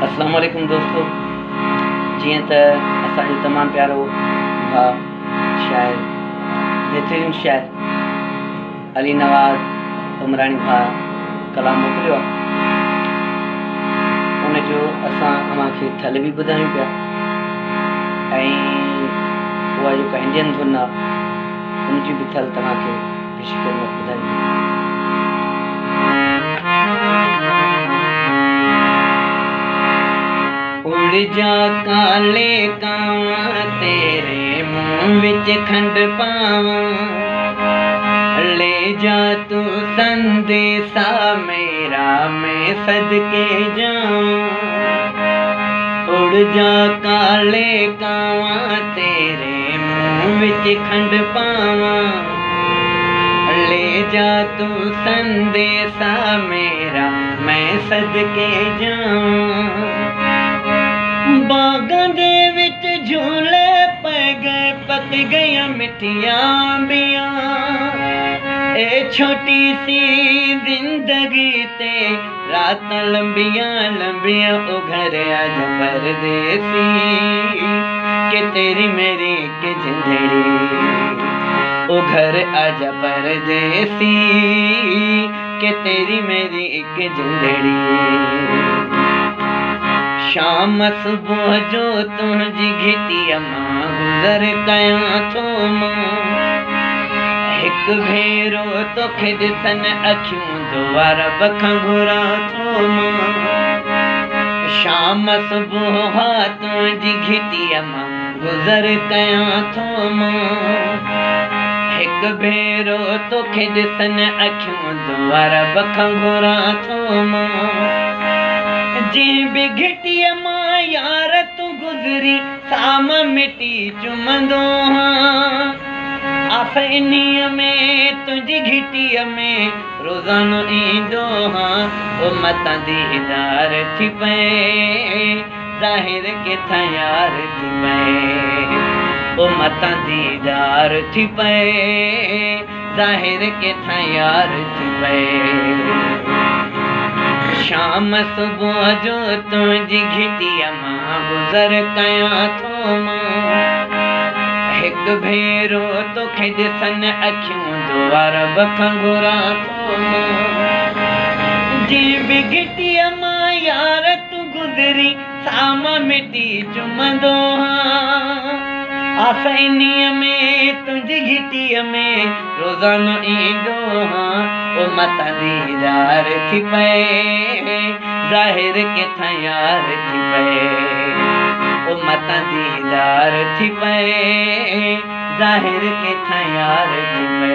अस्सलाम वालेकुम दोस्तों, जी त असांजो तमाम प्यारो भाउ शायर बेहतरीन शायर अली नवाज़ उमरानी भाउ कलाम मोकिलियो आहे। उनजो असां तव्हांखे थल भी ॿुधायूं पिया ऐं उहा जेका इंडियन धुन आहे उनजी भी थल तव्हांखे बेशिकर ॿुधायूं पिया। उड़ जा काले कांवा तेरे मुंह विच खंड पावां, ले जा तू संदेसा मेरा मैं सदके जावां। उड़ जा काले कांवा तेरे मुंह विच खंड पावां, ले जा तू संदेसा मेरा मैं सदके जावां। बागां दे विच झूले पै गए पक गईयां मिठियां अंबियां, ए छोटी सी जिंदगी ते रातां लंबियां लंबियां। ओ घर आजा परदेसी के तेरी मेरी के जिंदड़ी, ओ घर आजा परदेसी के तेरी मेरी के जिंदड़ी। शाम सुबह जो तुझी घिटीअ मां गुज़र कयां थो मां, हिक भेरो तोखे ॾिसन अखियूं दुआरा बखां घुरां थो मां। शाम सुबह तुझी घिटीअ मां गुज़र कयां थो मां, हिक भेरो तोखे ॾिसन अखियूं दुआरा बखां घुरां थो मां। जी भी घिटीअ मां यार तू गुज़री साम मिटी चुमंदो हाँ, आस इन्हीअ में तुंहिंजी घिटीअ में रोज़ानो ईंदो हाँ। ओ मतां दीदार थी पए ज़ाहिर किथां यार थी पए, ओ मतां दीदार थी पए ज़ाहिर किथां यार थी पए। शाम सुबह जो तुझी घिटीअ मां गुज़र कयां थो मां, हिक भेरो तोखे ॾिसन अखियूं दुआरा बखां घुरां थो मां। जी भी घिटीअ मां यार तू गुज़री साम मिटी चुमंदो हाँ, आस इन्हीअ में तुंहिंजी घिटीअ में रोज़ानो ईंदो हाँ। ओ मतां दीदार थी पए ज़ाहिर किथां यार थी पए, ओ मतां दीदार थी पए ज़ाहिर किथां यार थी पए।